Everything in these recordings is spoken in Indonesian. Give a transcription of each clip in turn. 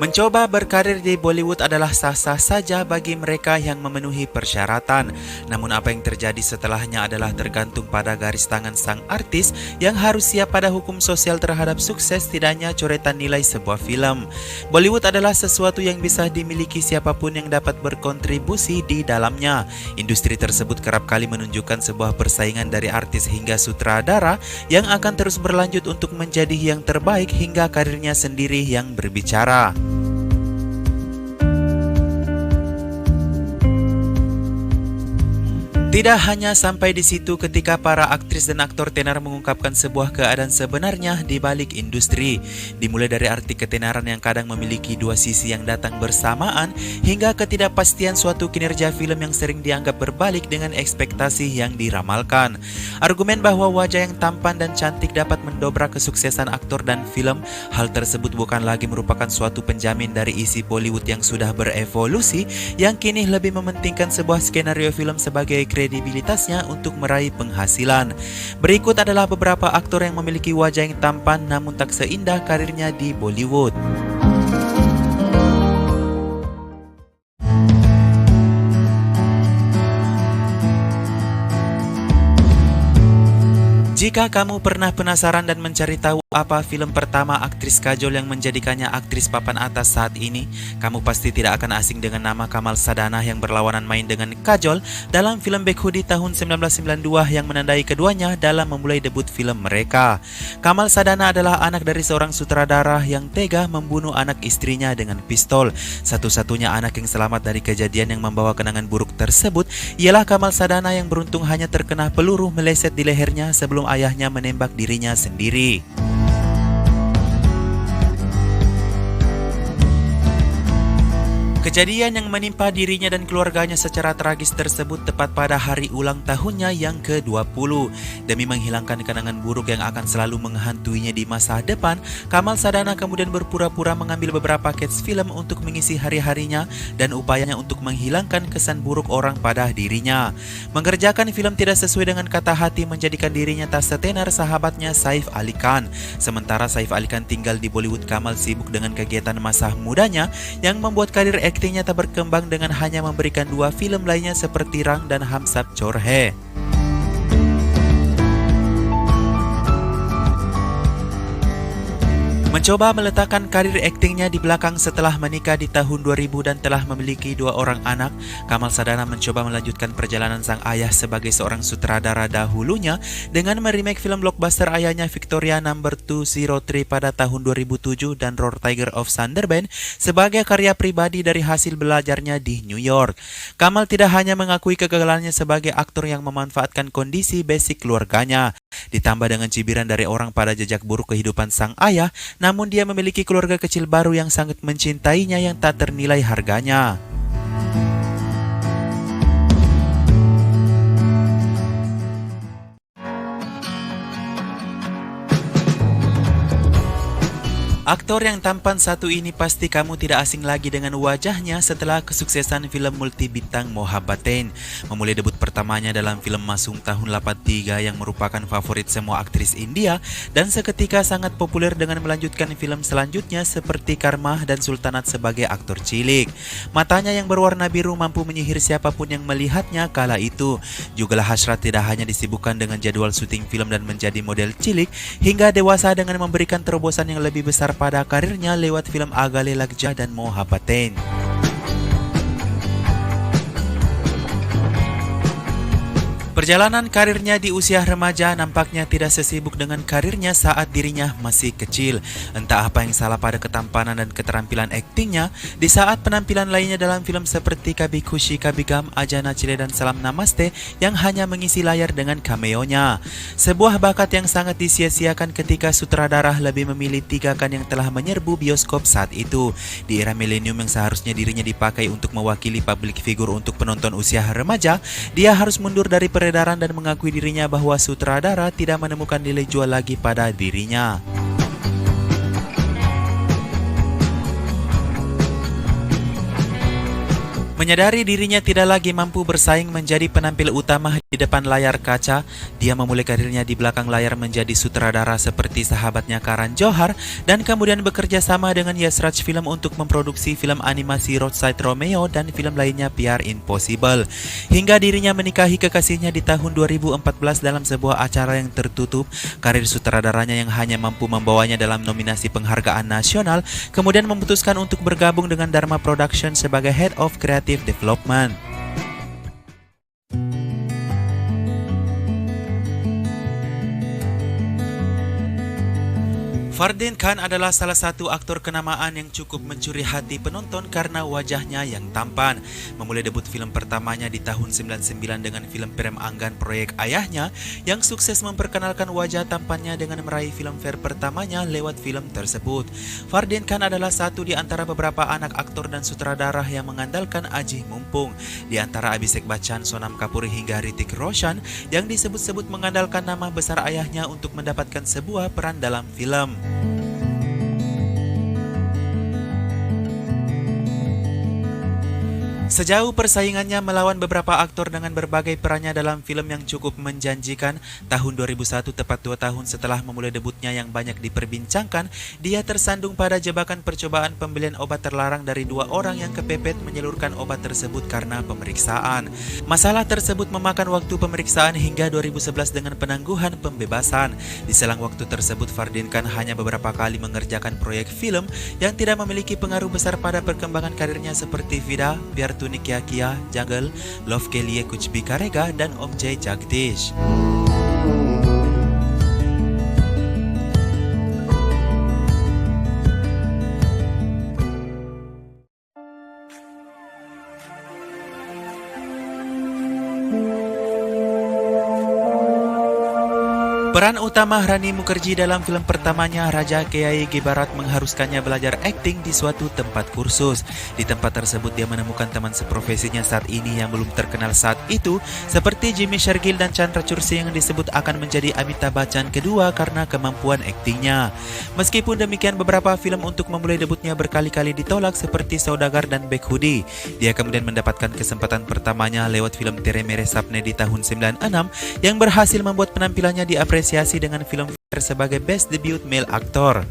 Mencoba berkarir di Bollywood adalah sah-sah saja bagi mereka yang memenuhi persyaratan. Namun apa yang terjadi setelahnya adalah tergantung pada garis tangan sang artis yang harus siap pada hukum sosial terhadap sukses tidaknya coretan nilai sebuah film. Bollywood adalah sesuatu yang bisa dimiliki siapapun yang dapat berkontribusi di dalamnya. Industri tersebut kerap kali menunjukkan sebuah persaingan dari artis hingga sutradara yang akan terus berlanjut untuk menjadi yang terbaik hingga karirnya sendiri yang berbicara. Tidak hanya sampai di situ ketika para aktris dan aktor tenar mengungkapkan sebuah keadaan sebenarnya di balik industri. Dimulai dari arti ketenaran yang kadang memiliki dua sisi yang datang bersamaan, hingga ketidakpastian suatu kinerja film yang sering dianggap berbalik dengan ekspektasi yang diramalkan. Argumen bahwa wajah yang tampan dan cantik dapat mendobrak kesuksesan aktor dan film, hal tersebut bukan lagi merupakan suatu penjamin dari isi Bollywood yang sudah berevolusi, yang kini lebih mementingkan sebuah skenario film sebagai kredibilitasnya untuk meraih penghasilan. Berikut adalah beberapa aktor yang memiliki wajah yang tampan namun tak seindah karirnya di Bollywood. Jika kamu pernah penasaran dan mencari tahu apa film pertama aktris Kajol yang menjadikannya aktris papan atas saat ini, kamu pasti tidak akan asing dengan nama Kamal Sadhana yang berlawanan main dengan Kajol dalam film Bekhu di tahun 1992 yang menandai keduanya dalam memulai debut film mereka. Kamal Sadhana adalah anak dari seorang sutradara yang tega membunuh anak istrinya dengan pistol. Satu-satunya anak yang selamat dari kejadian yang membawa kenangan buruk tersebut ialah Kamal Sadhana yang beruntung hanya terkena peluru meleset di lehernya sebelum ayahnya menembak dirinya sendiri. Kejadian yang menimpa dirinya dan keluarganya secara tragis tersebut tepat pada hari ulang tahunnya yang ke-20. Demi menghilangkan kenangan buruk yang akan selalu menghantuinya di masa depan, Kamal Sadhana kemudian berpura-pura mengambil beberapa skets film untuk mengisi hari-harinya dan upayanya untuk menghilangkan kesan buruk orang pada dirinya. Mengerjakan film tidak sesuai dengan kata hati menjadikan dirinya tak setenar sahabatnya Saif Ali Khan. Sementara Saif Ali Khan tinggal di Bollywood, Kamal sibuk dengan kegiatan masa mudanya yang membuat karir aktingnya tak berkembang dengan hanya memberikan dua film lainnya seperti Rang dan Hum Sab Chor Hai. Mencoba meletakkan karir aktingnya di belakang setelah menikah di tahun 2000 dan telah memiliki dua orang anak, Kamal Sadhana mencoba melanjutkan perjalanan sang ayah sebagai seorang sutradara dahulunya dengan meremake film blockbuster ayahnya Victoria No. 203 pada tahun 2007 dan Roar Tiger of Sunderbans sebagai karya pribadi dari hasil belajarnya di New York. Kamal tidak hanya mengakui kegagalannya sebagai aktor yang memanfaatkan kondisi basic keluarganya, ditambah dengan cibiran dari orang pada jejak buruk kehidupan sang ayah, namun dia memiliki keluarga kecil baru yang sangat mencintainya yang tak ternilai harganya. Aktor yang tampan satu ini pasti kamu tidak asing lagi dengan wajahnya setelah kesuksesan film multibintang Mohabbatein. Memulai debut pertamanya dalam film Masung tahun 83 yang merupakan favorit semua aktris India dan seketika sangat populer dengan melanjutkan film selanjutnya seperti Karma dan Sultanat sebagai aktor cilik. Matanya yang berwarna biru mampu menyihir siapapun yang melihatnya kala itu. Jugalah hasrat tidak hanya disibukkan dengan jadwal syuting film dan menjadi model cilik, hingga dewasa dengan memberikan terobosan yang lebih besar pada karirnya lewat film Agale Lagja dan Mohabbatein. Perjalanan karirnya di usia remaja nampaknya tidak sesibuk dengan karirnya saat dirinya masih kecil. Entah apa yang salah pada ketampanan dan keterampilan aktingnya, di saat penampilan lainnya dalam film seperti Kabhi Khushi Kabhie Gham, Ajana Chile dan Salam Namaste yang hanya mengisi layar dengan cameo-nya. Sebuah bakat yang sangat disia-siakan ketika sutradara lebih memilih tigakan yang telah menyerbu bioskop saat itu. Di era milenium yang seharusnya dirinya dipakai untuk mewakili public figure untuk penonton usia remaja, dia harus mundur dari peredaran dan mengakui dirinya bahwa sutradara tidak menemukan nilai jual lagi pada dirinya. Menyadari dirinya tidak lagi mampu bersaing menjadi penampil utama di depan layar kaca, dia memulai karirnya di belakang layar menjadi sutradara seperti sahabatnya Karan Johar dan kemudian bekerja sama dengan Yasraj Film untuk memproduksi film animasi Roadside Romeo dan film lainnya PR Impossible. Hingga dirinya menikahi kekasihnya di tahun 2014 dalam sebuah acara yang tertutup, karir sutradaranya yang hanya mampu membawanya dalam nominasi penghargaan nasional kemudian memutuskan untuk bergabung dengan Dharma Production sebagai Head of Creative Development. Fardeen Khan adalah salah satu aktor kenamaan yang cukup mencuri hati penonton karena wajahnya yang tampan. Memulai debut film pertamanya di tahun 99 dengan film Prem Anggan proyek ayahnya yang sukses memperkenalkan wajah tampannya dengan meraih filmfare pertamanya lewat film tersebut. Fardeen Khan adalah satu di antara beberapa anak aktor dan sutradara yang mengandalkan aji mumpung. Di antara Abhishek Bachchan, Sonam Kapoor hingga Hrithik Roshan yang disebut-sebut mengandalkan nama besar ayahnya untuk mendapatkan sebuah peran dalam film. Sejauh persaingannya melawan beberapa aktor dengan berbagai perannya dalam film yang cukup menjanjikan, tahun 2001 tepat 2 tahun setelah memulai debutnya yang banyak diperbincangkan, dia tersandung pada jebakan percobaan pembelian obat terlarang dari 2 orang yang kepepet menyalurkan obat tersebut karena pemeriksaan. Masalah tersebut memakan waktu pemeriksaan hingga 2011 dengan penangguhan pembebasan. Di selang waktu tersebut, Fardeen Khan hanya beberapa kali mengerjakan proyek film yang tidak memiliki pengaruh besar pada perkembangan karirnya seperti Vida, Pyar Tu Nikya Kiya, Jungle, Love Ke Liye Kuch Bhi Karega, dan Om Jay Jagdish. Peran utama Rani Mukherjee dalam film pertamanya Raja Kiai G Bharat mengharuskannya belajar akting di suatu tempat kursus. Di tempat tersebut dia menemukan teman seprofesinya saat ini yang belum terkenal saat itu seperti Jimmy Shergill dan Chandra Chursi yang disebut akan menjadi Amitabh Bachchan kedua karena kemampuan aktingnya. Meskipun demikian, beberapa film untuk memulai debutnya berkali-kali ditolak seperti Saudagar dan Bekhudi. Dia kemudian mendapatkan kesempatan pertamanya lewat film Tere Mere Sapne di tahun 96 yang berhasil membuat penampilannya diapresiasi dengan filmfare sebagai Best Debut Male Actor.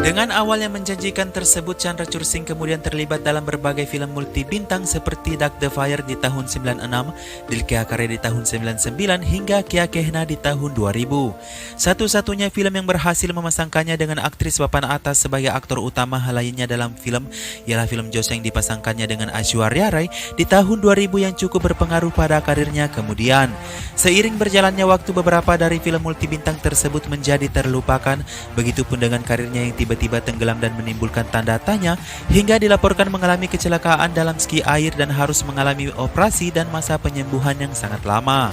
Dengan awal yang menjanjikan tersebut, Chandra Chursi kemudian terlibat dalam berbagai film multi bintang seperti Duck the Fire di tahun 96, Dil Kya Kare di tahun 99 hingga Kya Kehna di tahun 2000. Satu-satunya film yang berhasil memasangkannya dengan aktris papan atas sebagai aktor utama lainnya dalam film ialah film Jaws yang dipasangkannya dengan Aishwarya Rai di tahun 2000 yang cukup berpengaruh pada karirnya kemudian. Seiring berjalannya waktu, beberapa dari film multi bintang tersebut menjadi terlupakan, begitupun dengan karirnya yang tiba-tiba tenggelam dan menimbulkan tanda tanya hingga dilaporkan mengalami kecelakaan dalam ski air dan harus mengalami operasi dan masa penyembuhan yang sangat lama.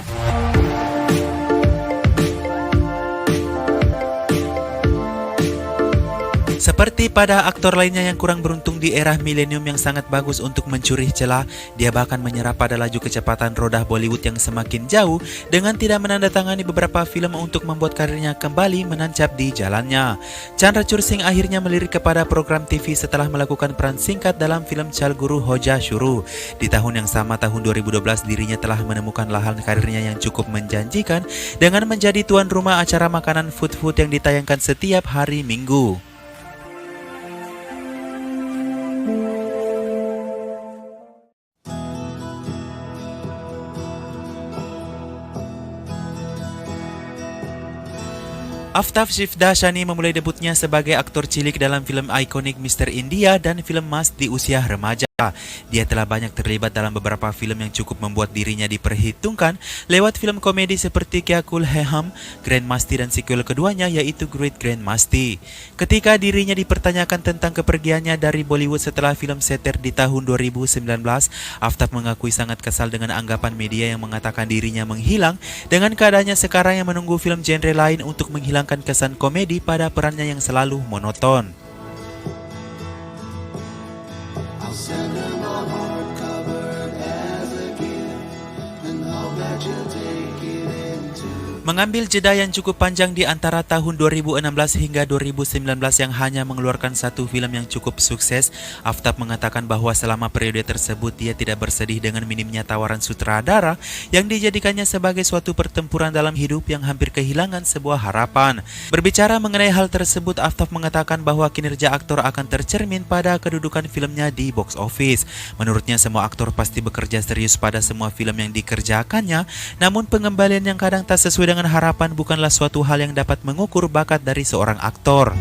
Seperti pada aktor lainnya yang kurang beruntung di era milenium yang sangat bagus untuk mencuri celah, dia bahkan menyerah pada laju kecepatan roda Bollywood yang semakin jauh dengan tidak menandatangani beberapa film untuk membuat karirnya kembali menancap di jalannya. Chandra Chursi akhirnya melirik kepada program TV setelah melakukan peran singkat dalam film Chal Guru Hoja Shuru. Di tahun yang sama, tahun 2012, dirinya telah menemukan lahan karirnya yang cukup menjanjikan dengan menjadi tuan rumah acara makanan food yang ditayangkan setiap hari Minggu. Aftab Shivdashani memulai debutnya sebagai aktor cilik dalam film ikonik Mr. India dan film Mast di usia remaja. Dia telah banyak terlibat dalam beberapa film yang cukup membuat dirinya diperhitungkan lewat film komedi seperti Kya Kul Hai Hum, Grand Masti dan sequel keduanya yaitu Great Grand Masti. Ketika dirinya dipertanyakan tentang kepergiannya dari Bollywood setelah film Seter di tahun 2019, Aftab mengakui sangat kesal dengan anggapan media yang mengatakan dirinya menghilang dengan keadaannya sekarang yang menunggu film genre lain untuk menghilangkan kesan komedi pada perannya yang selalu monoton. I'll send her my heart covered as a gift, and hope that you'll take it into Mengambil jeda yang cukup panjang di antara tahun 2016 hingga 2019 yang hanya mengeluarkan satu filem yang cukup sukses, Aftab mengatakan bahwa selama periode tersebut dia tidak bersedih dengan minimnya tawaran sutradara yang dijadikannya sebagai suatu pertempuran dalam hidup yang hampir kehilangan sebuah harapan. Berbicara mengenai hal tersebut, Aftab mengatakan bahwa kinerja aktor akan tercermin pada kedudukan filmnya di box office. Menurutnya semua aktor pasti bekerja serius pada semua film yang dikerjakannya, namun pengembalian yang kadang tak sesuai dengan harapan bukanlah suatu hal yang dapat mengukur bakat dari seorang aktor.